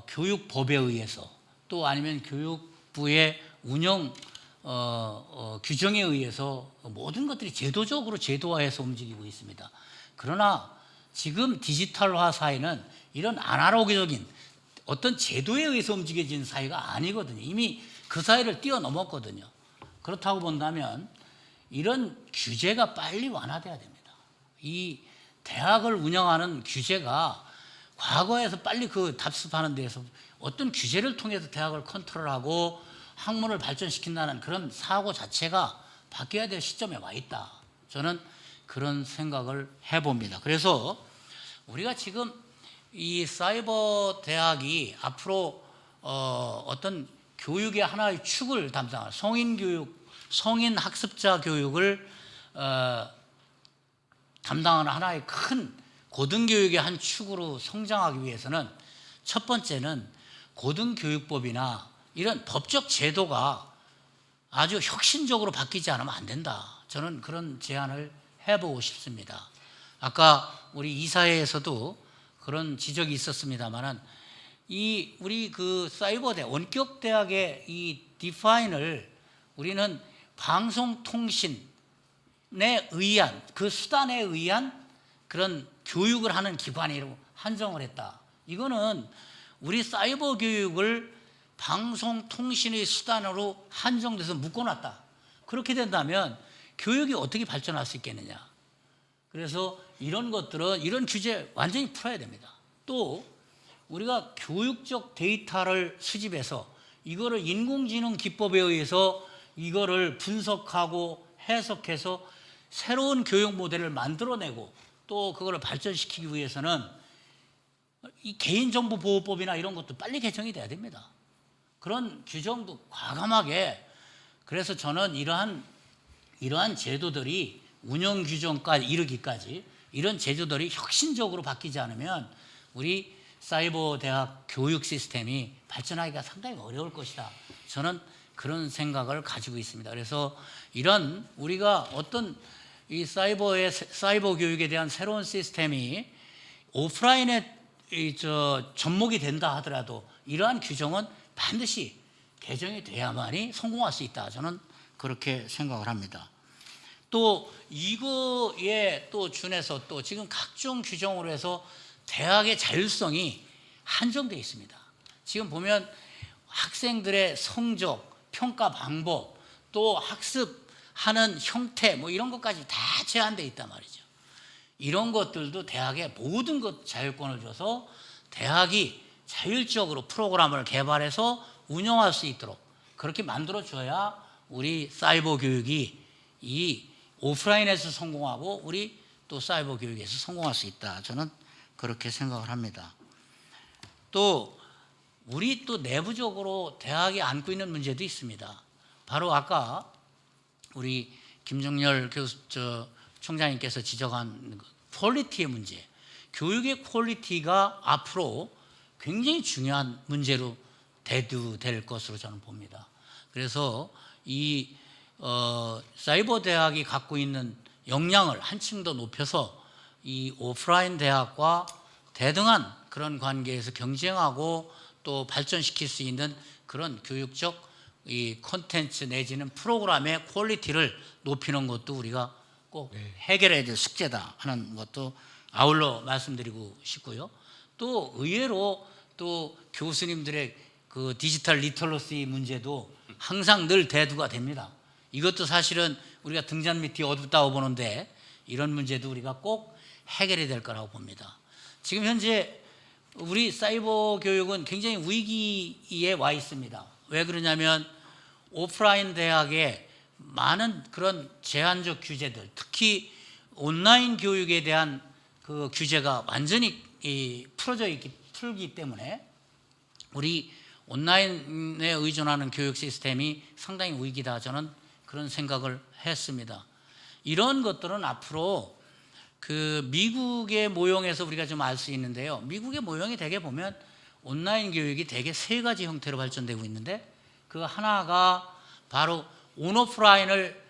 교육법에 의해서 또 아니면 교육부의 운영 규정에 의해서 모든 것들이 제도적으로 제도화해서 움직이고 있습니다. 그러나 지금 디지털화 사회는 이런 아날로그적인 어떤 제도에 의해서 움직여진 사회가 아니거든요. 이미 그 사회를 뛰어넘었거든요. 그렇다고 본다면 이런 규제가 빨리 완화돼야 됩니다. 이 대학을 운영하는 규제가 과거에서 빨리 그 답습하는 데에서 어떤 규제를 통해서 대학을 컨트롤하고 학문을 발전시킨다는 그런 사고 자체가 바뀌어야 될 시점에 와 있다. 저는 그런 생각을 해봅니다. 그래서 우리가 지금 이 사이버 대학이 앞으로 어떤 교육의 하나의 축을 담당할 성인 교육, 성인 학습자 교육을 담당하는 하나의 큰 고등교육의 한 축으로 성장하기 위해서는 첫 번째는 고등교육법이나 이런 법적 제도가 아주 혁신적으로 바뀌지 않으면 안 된다. 저는 그런 제안을 해보고 싶습니다. 아까 우리 이사회에서도 그런 지적이 있었습니다만은 이 우리 그 사이버대 원격 대학의 이 디파인을 우리는 방송통신에 의한 그 수단에 의한 그런 교육을 하는 기관이라고 한정을 했다. 이거는 우리 사이버 교육을 방송통신의 수단으로 한정돼서 묶어놨다. 그렇게 된다면 교육이 어떻게 발전할 수 있겠느냐. 그래서 이런 것들은 이런 규제 완전히 풀어야 됩니다. 또 우리가 교육적 데이터를 수집해서 이거를 인공지능 기법에 의해서 이거를 분석하고 해석해서 새로운 교육 모델을 만들어내고 또 그거를 발전시키기 위해서는 이 개인정보보호법이나 이런 것도 빨리 개정이 돼야 됩니다. 그런 규정도 과감하게. 그래서 저는 이러한 제도들이 운영 규정까지 이르기까지 이런 제도들이 혁신적으로 바뀌지 않으면 우리 사이버 대학 교육 시스템이 발전하기가 상당히 어려울 것이다. 저는 그런 생각을 가지고 있습니다. 그래서 이런 우리가 어떤 이 사이버 교육에 대한 새로운 시스템이 오프라인에 접목이 된다 하더라도 이러한 규정은 반드시 개정이 돼야만이 성공할 수 있다. 저는 그렇게 생각을 합니다. 또 이거에 또 준해서 또 지금 각종 규정으로 해서 대학의 자율성이 한정되어 있습니다. 지금 보면 학생들의 성적, 평가 방법, 또 학습하는 형태 뭐 이런 것까지 다 제한되어 있단 말이죠. 이런 것들도 대학에 모든 것 자율권을 줘서 대학이 자율적으로 프로그램을 개발해서 운영할 수 있도록 그렇게 만들어줘야 우리 사이버 교육이 이 오프라인에서 성공하고 우리 또 사이버 교육에서 성공할 수 있다. 저는 그렇게 생각을 합니다. 또 우리 또 내부적으로 대학이 안고 있는 문제도 있습니다. 바로 아까 우리 김정렬 총장님께서 지적한 퀄리티의 문제, 교육의 퀄리티가 앞으로 굉장히 중요한 문제로 대두될 것으로 저는 봅니다. 그래서 이 사이버 대학이 갖고 있는 역량을 한층 더 높여서 이 오프라인 대학과 대등한 그런 관계에서 경쟁하고 또 발전시킬 수 있는 그런 교육적 이 콘텐츠 내지는 프로그램의 퀄리티를 높이는 것도 우리가 꼭 해결해야 될 숙제다 하는 것도 아울러 말씀드리고 싶고요. 또 의외로 또 교수님들의 그 디지털 리터러시 문제도 항상 늘 대두가 됩니다. 이것도 사실은 우리가 등잔 밑이 어둡다고 보는데 이런 문제도 우리가 꼭 해결해야 될 거라고 봅니다. 지금 현재 우리 사이버 교육은 굉장히 위기에 와 있습니다. 왜 그러냐면 오프라인 대학에 많은 그런 제한적 규제들, 특히 온라인 교육에 대한 그 규제가 완전히 풀기 때문에 우리 온라인에 의존하는 교육 시스템이 상당히 위기다, 저는 그런 생각을 했습니다. 이런 것들은 앞으로 그 미국의 모형에서 우리가 좀 알 수 있는데요. 미국의 모형이 대개 보면 온라인 교육이 대개 세 가지 형태로 발전되고 있는데, 그 하나가 바로 온오프라인을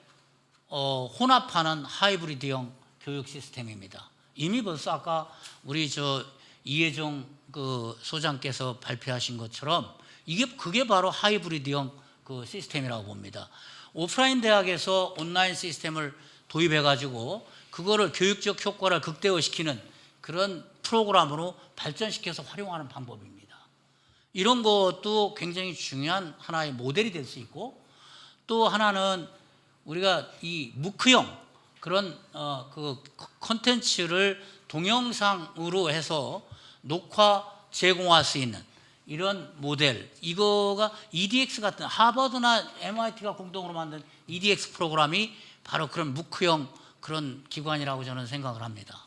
혼합하는 하이브리드형 교육 시스템입니다. 이미 벌써 아까 우리 이혜종 그 소장께서 발표하신 것처럼 그게 바로 하이브리드형 그 시스템이라고 봅니다. 오프라인 대학에서 온라인 시스템을 도입해가지고 그거를 교육적 효과를 극대화시키는 그런 프로그램으로 발전시켜서 활용하는 방법입니다. 이런 것도 굉장히 중요한 하나의 모델이 될 수 있고, 또 하나는 우리가 이 무크형 그런 그 콘텐츠를 동영상으로 해서 녹화 제공할 수 있는 이런 모델, 이거가 EDX 같은 하버드나 MIT가 공동으로 만든 EDX 프로그램이 바로 그런 무크형 그런 기관이라고 저는 생각을 합니다.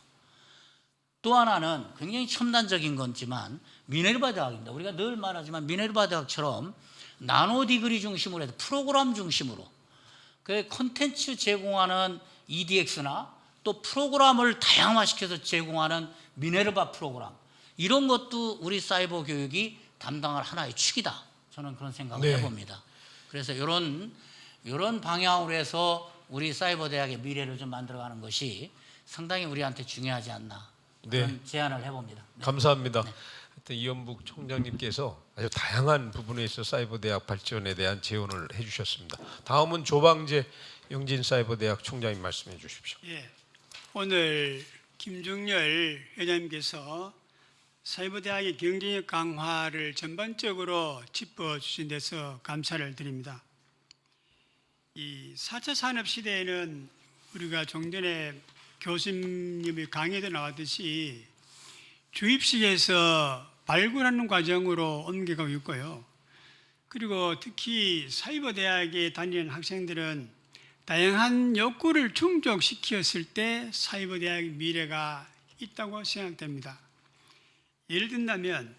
또 하나는 굉장히 첨단적인 거지만 미네르바 대학입니다. 우리가 늘 말하지만 미네르바 대학처럼 나노 디그리 중심으로 해서 프로그램 중심으로 그 콘텐츠 제공하는 EDX나 또 프로그램을 다양화시켜서 제공하는 미네르바 프로그램, 이런 것도 우리 사이버 교육이 담당할 하나의 축이다, 저는 그런 생각을 해봅니다. 그래서 이런 방향으로 해서 우리 사이버 대학의 미래를 좀 만들어가는 것이 상당히 우리한테 중요하지 않나, 그런 제안을 해봅니다. 감사합니다. 하여튼 이현북 총장님께서 아주 다양한 부분에 있어 사이버 대학 발전에 대한 제언을 해주셨습니다. 다음은 조방재 영진사이버대학 총장님 말씀해 주십시오. 예, 오늘 김중열 회장님께서 사이버대학의 경쟁력 강화를 전반적으로 짚어주신 데서 감사를 드립니다. 이 4차 산업시대에는 우리가 좀 전에 교수님의 강의도 나왔듯이 주입식에서 발굴하는 과정으로 옮겨가고 있고요. 그리고 특히 사이버대학에 다니는 학생들은 다양한 욕구를 충족시켰을 때 사이버대학의 미래가 있다고 생각됩니다. 예를 든다면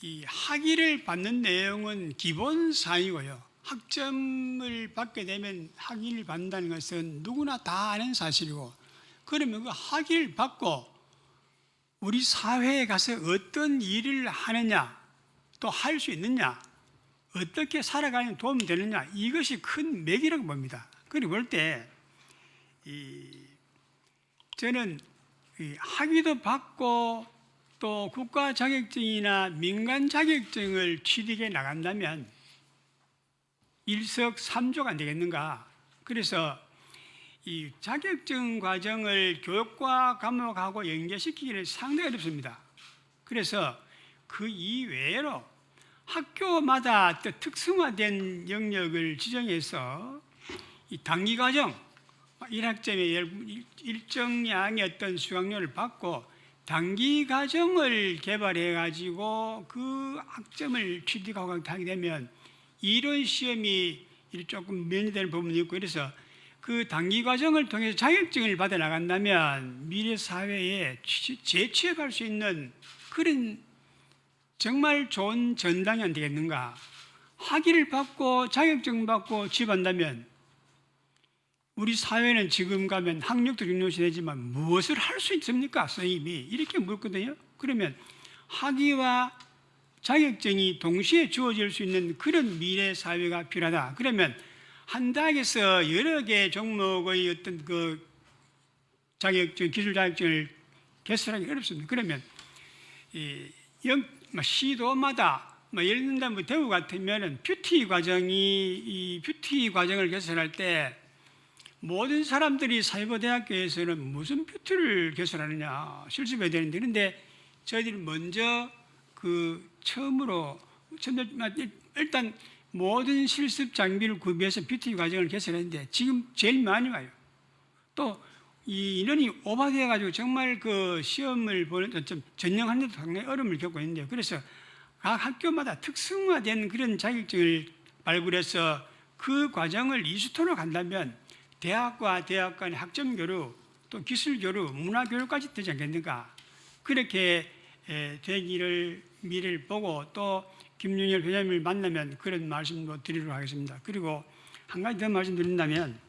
이 학위를 받는 내용은 기본 사항이고요. 학점을 받게 되면 학위를 받는다는 것은 누구나 다 아는 사실이고, 그러면 그 학위를 받고 우리 사회에 가서 어떤 일을 하느냐, 또 할 수 있느냐, 어떻게 살아가는 도움이 되느냐, 이것이 큰 맥이라고 봅니다. 그리고 볼 때 저는 학위도 받고 또 국가 자격증이나 민간 자격증을 취득해 나간다면 일석삼조가 안 되겠는가. 그래서 이 자격증 과정을 교육과 과목하고 연계시키기는 상당히 어렵습니다. 그래서 그 이외로 학교마다 또 특성화된 영역을 지정해서 이 단기 과정 1학점에 일정량의 어떤 수강료를 받고 단기 과정을 개발해 가지고 그 학점을 취득하고 하게 되면 이론 시험이 조금 면제되는 부분이 있고, 그래서 그 단기 과정을 통해서 자격증을 받아 나간다면 미래 사회에 재취업할 수 있는 그런 정말 좋은 전당이 안 되겠는가. 학위를 받고 자격증 받고 취업한다면 우리 사회는 지금 가면 학력도 중요시되지만 무엇을 할 수 있습니까? 선생님이 이렇게 묻거든요. 그러면 학위와 자격증이 동시에 주어질 수 있는 그런 미래 사회가 필요하다. 그러면 한 대학에서 여러 개 종목의 어떤 그 자격증, 기술 자격증을 개설하기 어렵습니다. 그러면 시도마다 예를 들면 대구 같으면은 뷰티 과정을 개설할 때 모든 사람들이 사이버대학교에서는 무슨 뷰티를 개설하느냐 실습해야 되는데, 그런데 저희들이 먼저 처음으로 일단 모든 실습 장비를 구비해서 뷰티 과정을 개설했는데 지금 제일 많이 와요. 또 이 인원이 오버되어 가지고 정말 그 시험을 보는 좀 전형하는 데도 상당히 어려움을 겪고 있는데요. 그래서 각 학교마다 특성화된 그런 자격증을 발굴해서 그 과정을 이수토로 간다면 대학과 대학 간의 학점 교류, 또 기술 교류, 문화 교류까지 되지 않겠는가. 그렇게 되기를 미래를 보고, 또 김준열 회장님을 만나면 그런 말씀도 드리도록 하겠습니다. 그리고 한 가지 더 말씀드린다면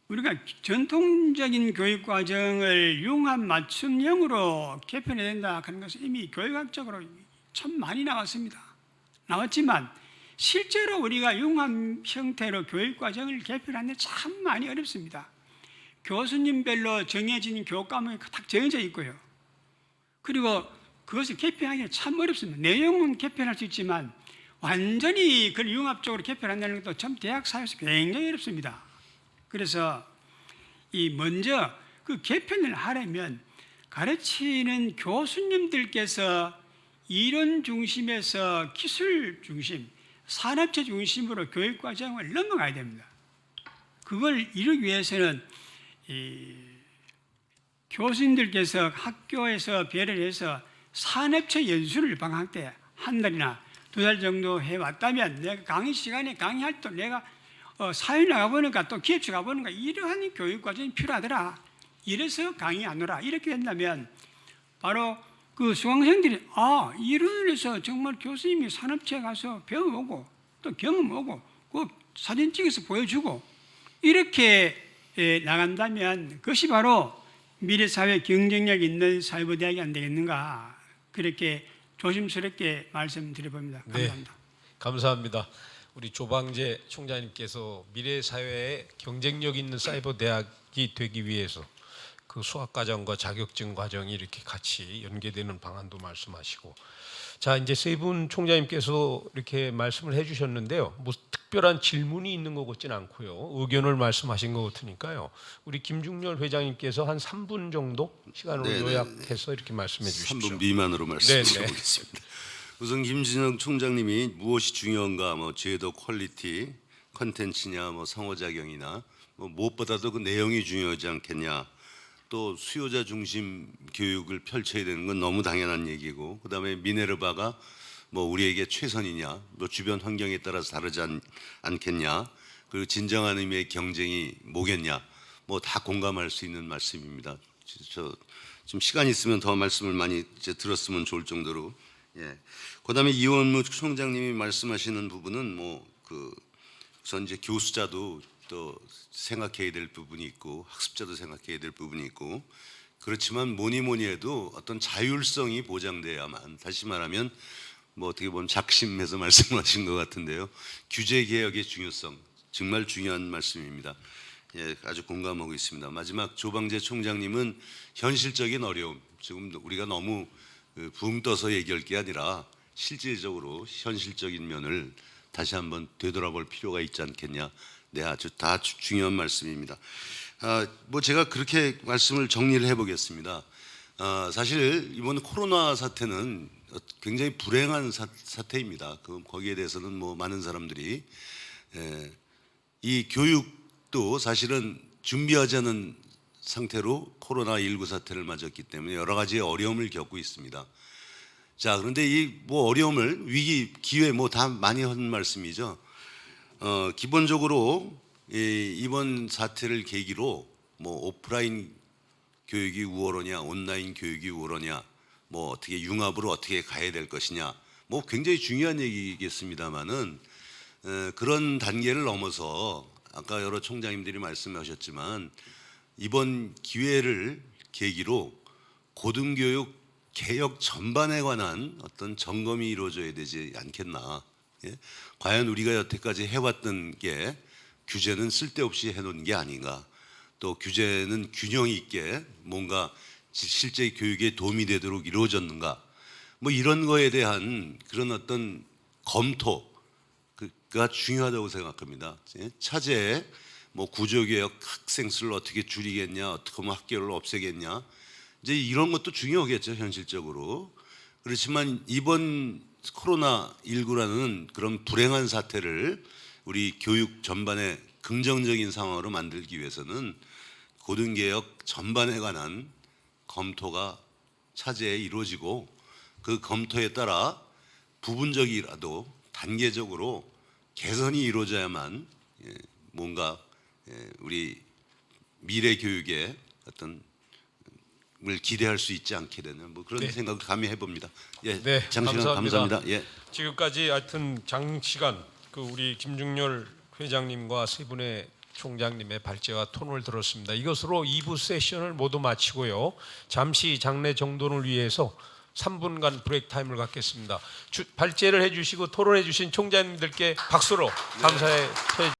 우리가 전통적인 교육 과정을 융합 맞춤형으로 개편해야 된다 하는 것은 이미 교육학적으로 참 많이 나왔지만 실제로 우리가 융합 형태로 교육 과정을 개편하는 데 참 많이 어렵습니다. 교수님별로 정해진 교육 과목이 딱 정해져 있고요. 그리고 그것을 개편하기가 참 어렵습니다. 내용은 개편할 수 있지만 완전히 그걸 융합적으로 개편한다는 것도 참 대학 사회에서 굉장히 어렵습니다. 그래서 먼저 그 개편을 하려면 가르치는 교수님들께서 이론 중심에서 기술 중심, 산업체 중심으로 교육 과정을 넘어가야 됩니다. 그걸 이루기 위해서는 교수님들께서 학교에서 배려를 해서 산업체 연수를 방학 때 한 달이나 2달 정도 해왔다면 내가 강의 시간에 강의할 때 내가 사회 나가보니까 또 기업체 가보니까 이러한 교육 과정이 필요하더라. 이래서 강의 안 오라. 이렇게 된다면 바로 그 수강생들이 이론을 해서 정말 교수님이 산업체에 가서 배워오고 또 경험오고 그 사진 찍어서 보여주고 이렇게 나간다면 그것이 바로 미래사회 경쟁력 있는 사이버대학이 안 되겠는가 그렇게 조심스럽게 말씀드려봅니다. 감사합니다. 네, 감사합니다. 우리 조방재 총장님께서 미래 사회에 경쟁력 있는 사이버 대학이 되기 위해서 그 수학 과정과 자격증 과정이 이렇게 같이 연계되는 방안도 말씀하시고, 자 이제 세 분 총장님께서 이렇게 말씀을 해주셨는데요. 뭐 특별한 질문이 있는 것 같지는 않고요. 의견을 말씀하신 것 같으니까요. 우리 김중렬 회장님께서 한 3분 정도 시간을 요약해서 이렇게 말씀해 주십시오. 3분 미만으로 말씀드리겠습니다. 우선 김진영 총장님이 무엇이 중요한가, 뭐 제도 퀄리티, 컨텐츠냐, 뭐 상호작용이나 뭐 무엇보다도 그 내용이 중요하지 않겠냐. 또 수요자 중심 교육을 펼쳐야 되는 건 너무 당연한 얘기고, 그다음에 미네르바가 뭐 우리에게 최선이냐, 뭐 주변 환경에 따라서 다르지 않겠냐, 그리고 진정한 의미의 경쟁이 뭐겠냐, 뭐 다 공감할 수 있는 말씀입니다. 저 좀 시간 있으면 더 말씀을 많이 이제 들었으면 좋을 정도로. 예. 그다음에 이원무 총장님이 말씀하시는 부분은 우선 이제 교수자도 또 생각해야 될 부분이 있고 학습자도 생각해야 될 부분이 있고, 그렇지만 뭐니 해도 어떤 자율성이 보장돼야만, 다시 말하면 뭐 어떻게 보면 작심해서 말씀하신 것 같은데요. 규제 개혁의 중요성 정말 중요한 말씀입니다. 예, 아주 공감하고 있습니다. 마지막 조방재 총장님은 현실적인 어려움, 지금 우리가 너무 붕 떠서 얘기할 게 아니라 실질적으로 현실적인 면을 다시 한번 되돌아볼 필요가 있지 않겠냐. 네, 아주 중요한 말씀입니다. 뭐 제가 그렇게 말씀을 정리를 해보겠습니다. 사실 이번 코로나 사태는 굉장히 불행한 사태입니다. 거기에 대해서는 뭐 많은 사람들이 이 교육도 사실은 준비하지 않은 상태로 코로나19 사태를 맞았기 때문에 여러 가지 어려움을 겪고 있습니다. 자, 그런데 이 뭐 어려움을 위기, 기회 뭐 다 많이 한 말씀이죠. 기본적으로 이번 사태를 계기로 뭐 오프라인 교육이 우월하냐, 온라인 교육이 우월하냐, 뭐 어떻게 융합으로 어떻게 가야 될 것이냐, 뭐 굉장히 중요한 얘기겠습니다만은 그런 단계를 넘어서 아까 여러 총장님들이 말씀하셨지만 이번 기회를 계기로 고등교육 개혁 전반에 관한 어떤 점검이 이루어져야 되지 않겠나. 예? 과연 우리가 여태까지 해왔던 게 규제는 쓸데없이 해놓은 게 아닌가, 또 규제는 균형 있게 뭔가 실제 교육에 도움이 되도록 이루어졌는가, 뭐 이런 거에 대한 그런 어떤 검토가 중요하다고 생각합니다. 예? 차제에 뭐 구조개혁, 학생 수를 어떻게 줄이겠냐, 어떻게 하면 학교를 없애겠냐, 이제 이런 것도 중요하겠죠, 현실적으로. 그렇지만 이번 코로나19라는 그런 불행한 사태를 우리 교육 전반에 긍정적인 상황으로 만들기 위해서는 고등개혁 전반에 관한 검토가 차제에 이루어지고, 그 검토에 따라 부분적이라도 단계적으로 개선이 이루어져야만 뭔가 우리 미래 교육의 어떤 기대할 수 있지 않게 되는 뭐 그런 네. 생각을 감히 해봅니다. 예, 네, 장시간 감사합니다. 예. 지금까지 하여튼 장시간 그 우리 김중렬 회장님과 세 분의 총장님의 발제와 토론을 들었습니다. 이것으로 2부 세션을 모두 마치고요. 잠시 장례 정돈을 위해서 3분간 브레이크 타임을 갖겠습니다. 발제를 해주시고 토론해 주신 총장님들께 박수로 감사의